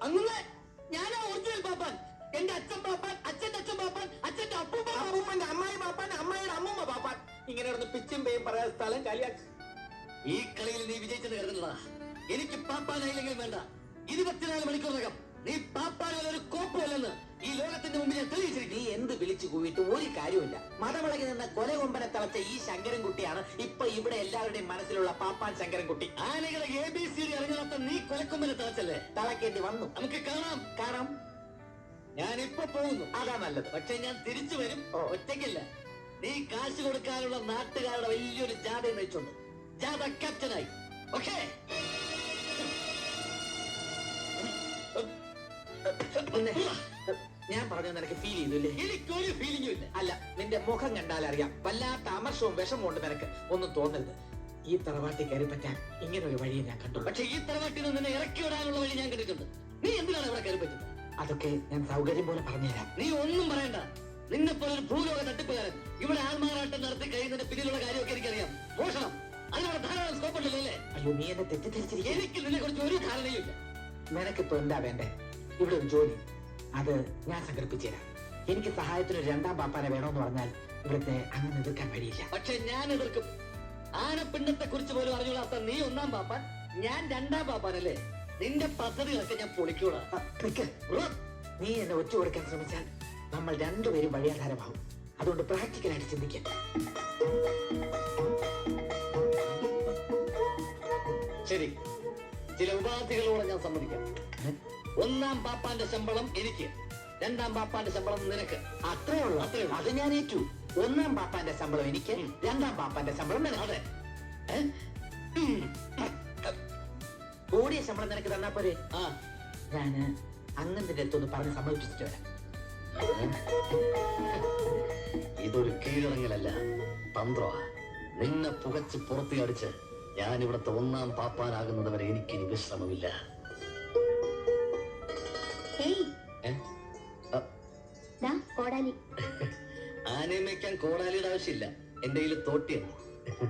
അങ്ങനെ ഞാനാ ഒറിജിനൽ പാപ്പാൻ. എന്റെ അച്ഛൻ പാപ്പാൻ, അച്ഛന്റെ അച്ഛൻ പാപ്പാൻ, അച്ഛന്റെ അപ്പൂപ്പന്റെ അമ്മായി പാപ്പാൻ, അമ്മായിയുടെ അമ്മൂമ്മ പാപ്പാൻ. ഇങ്ങനെ നടന്ന് പിച്ചും പേയും പറയാൻ സ്ഥലം കാലിയാക്കി. ഈ കളിയിൽ നീ വിജയിച്ചത് കരുതുന്നതാ. എനിക്ക് പാപ്പാനായില്ലെങ്കിൽ വേണ്ട. 24 മണിക്കൂറിനകം നീ പാപ്പാനുള്ള ഒരു കോപ്പമല്ലെന്ന് ഈ ലോകത്തിന്റെ മുമ്പിൽ ഞാൻ തെളിയിച്ചിരിക്കും. നീ എന്ത് വിളിച്ചു കൂവിട്ട് ഒരു കാര്യമില്ല. മതവിളകി നിന്ന് കൊലകൊമ്പനെ തളച്ച ഈ ശങ്കരൻകുട്ടിയാണ് ഇപ്പൊ ഇവിടെ എല്ലാവരുടെയും മനസ്സിലുള്ള പാപ്പാൻ ശങ്കരൻകുട്ടി. ആനകളെ ABCD അറിഞ്ഞാത്ത നീ കൊലക്കൊമ്പനെ തളച്ചല്ലേ? തളക്കേണ്ടി വന്നു. നമുക്ക് കാണാം. കാണാം. ഞാനിപ്പോ പോകുന്നു, അതാ നല്ലത്. പക്ഷെ ഞാൻ തിരിച്ചു വരും. ഒറ്റയ്ക്കല്ല, നീ കാശ് കൊടുക്കാനുള്ള നാട്ടുകാരുടെ വലിയൊരു ജാഥ നയിച്ചുണ്ട്. ജാഥ ക്യാപ്റ്റനായി. ഓക്കേ? ഞാൻ പറഞ്ഞ നിനക്ക് ഫീൽ ചെയ്തില്ലേ? എനിക്കൊരു ഫീലിംഗും ഇല്ല. അല്ല, നിന്റെ മുഖം കണ്ടാൽ അറിയാം. വല്ലാത്ത അമർഷവും വിഷമവും ഉണ്ട് നിനക്ക്. ഒന്നും തോന്നരുത്. ഈ തറവാട്ടിൽ കയറി പറ്റാൻ ഇങ്ങനെ ഒരു വഴിയെ ഞാൻ കണ്ടു. പക്ഷെ ഈ തറവാട്ടിൽ നിന്ന് നിന്നെ ഇറക്കി വിടാനുള്ള വഴി ഞാൻ കണ്ടിട്ടുണ്ട്. നീ എന്തിനാണ് ഇവിടെ കയറി പറ്റുന്നത്? അതൊക്കെ ഞാൻ സൗകര്യം പോലെ പറഞ്ഞുതരാം. നീ ഒന്നും പറയണ്ട. നിന്നെ പോലെ ഒരു ഭൂലോക തട്ടിപ്പുകാരൻ ഇവിടെ ആൾമാറാട്ടം നടത്തി കഴിയുന്നതിന്റെ പിന്നിലുള്ള കാര്യമൊക്കെ എനിക്കറിയാം. മോഷണം, അതിനുള്ള ധാരാളം സ്കോപ്പ് ഉണ്ടല്ലോ അല്ലേ? അയ്യോ, നീ എന്നെ തെറ്റിദ്ധരിച്ചിരിക്കും. എനിക്ക് നിന്നെ കുറിച്ച് ഒരു ധാരണയും ഇല്ല. നിനക്കിപ്പോ എന്താ വേണ്ടേ? ഇവിടെ ഒരു ജോലി, അത് ഞാൻ സംഘടിപ്പിച്ചു തരാം. എനിക്ക് സഹായത്തിന് ഒരു 2ാം പാപ്പാനെ വേണമെന്ന് പറഞ്ഞാൽ ഇവിടുത്തെ അങ്ങനെ എതിർക്കാൻ വഴിയില്ല. പക്ഷെ ഞാൻ എതിർക്കും. ആനപ്പിണ്ടത്തെ കുറിച്ച് പോലും അറിഞ്ഞുകൂടാത്ത നീ 1ാം പാപ്പാൻ, ഞാൻ 2ാം പാപ്പാനല്ലേ? നിന്റെ പദ്ധതികളൊക്കെ ഞാൻ പൊളിക്കൂടാ. നീ എന്നെ ഒറ്റ കൊടുക്കാൻ ശ്രമിച്ചാൽ നമ്മൾ രണ്ടുപേരും വഴിയാധാരമാവും. അതുകൊണ്ട് പ്രാക്ടിക്കലായിട്ട് ചിന്തിക്കാം. ശരി, ചില ഉപാധികളോടെ ഞാൻ സമ്മതിക്കാം. 1ാം പാപ്പാന്റെ ശമ്പളം എനിക്ക്, 2ാം പാപ്പാന്റെ ശമ്പളം നിനക്ക്. അത്രേ ഉള്ളൂ. അത് ഞാൻ ഏറ്റു. 1ാം പാപ്പാന്റെ ശമ്പളം എനിക്ക്, 2ാം പാപ്പാന്റെ ശമ്പളം നിനക്ക്. അതെ. കൂടിയ ശമ്പളം നിനക്ക് തന്നാ പോരെ? ആ, ഞാന് അങ്ങന്റെ അടുത്തൊന്ന് പറഞ്ഞ് സമ്മതിപ്പിച്ചിട്ട് വരാം. ഇതൊരു കീഴടങ്ങലല്ല, തന്ത്രമാ. നിന്നെ പുകച്ച് പുറത്തിയടിച്ച് ഞാൻ ഇവിടുത്തെ 1ാം പാപ്പാനാകുന്നത് വരെ എനിക്കിനി വിശ്രമമില്ല. ആനയെ മേയ്ക്കാൻ കോടാലിയുടെ ആവശ്യമില്ല. എന്റെ കയ്യിൽ തോട്ടിയാണ്.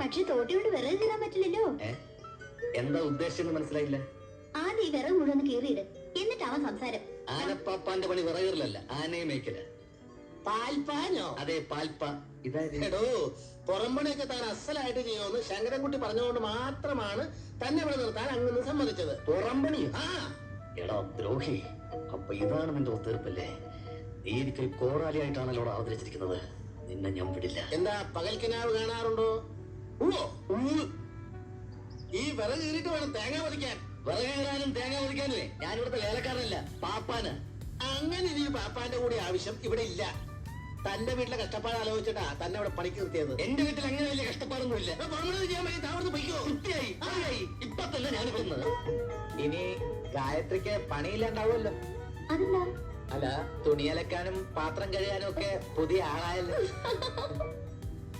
പക്ഷെ തോട്ടിയോട് വിറക് കീറാൻ പറ്റില്ലല്ലോ. എന്താ ഉദ്ദേശം മനസ്സിലായില്ല? ആദ്യം ഈ വിറക് മുഴുവൻ കീറിയിട്, എന്നിട്ടാവാൻ സംസാരം. ആനപ്പാപ്പാന്റെ പണി വിറകീറലല്ല, ആനയെ മേയ്ക്കല. പാൽപ്പാനോ? അതെ, പാൽപ്പ. ഇതായിരുന്നു. പുറംപണിയൊക്കെ താൻ അസലായിട്ട് ചെയ്യുമെന്ന് ശങ്കരൻകുട്ടി പറഞ്ഞുകൊണ്ട് മാത്രമാണ് തന്നെ ഇവിടെ നിർത്താൻ അങ്ങനെ സമ്മതിച്ചത്. പുറംപണിയോ? എടാ ദ്രോഹി, അപ്പൊ ഇതാണ് നിന്റെ ഒത്തീർപ്പല്ലേ? നീ എനിക്കൊരു കോടാലിയായിട്ടാണല്ലോ അവതരിച്ചിരിക്കുന്നത്. നിന്നെ ഞാൻ വിടില്ല. എന്താ പകൽക്കിനാവ് കാണാറുണ്ടോ? ഈ വിറക് കീറിട്ട് വേണം തേങ്ങ പതിക്കാൻ. വിറക് കീറാനും തേങ്ങ പതിക്കാനുമേ ഞാൻ ഇവിടുത്തെ വേലക്കാരനല്ല, പാപ്പാന്. അങ്ങനെ ഈ പാപ്പാന്റെ കൂടി ആവശ്യം ഇവിടെ ഇല്ല. തന്റെ വീട്ടിലെ കഷ്ടപ്പാട് ആലോചിച്ചിട്ടാ തന്നെ ഇവിടെ പണിക്ക് നിർത്തിയത്. എന്റെ വീട്ടിൽ അങ്ങനെ വലിയ കഷ്ടപ്പാടൊന്നും ഇല്ല. ചെയ്യാൻ പറ്റി താവളത്ത് പൊയ്ക്കോ. ഇപ്പൊ തന്നെ ഞാൻ വിടുന്നത്. ഇനി ഗായത്രിക്ക് പണിയില്ലാണ്ടാവുമല്ലോ. അതെന്താ? അല്ല, തുണിയലക്കാനും പാത്രം കഴുകാനും ഒക്കെ പുതിയ ആളായല്ലോ.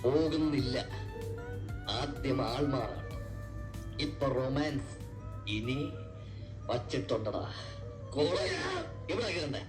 പോകുന്നില്ല. ആദ്യം ആൾമാറാണ്, ഇപ്പൊ റൊമാൻസ്. ഇനി വച്ചിട്ടുണ്ടടാ കോള. എവിടെ കയറണ്ടേ?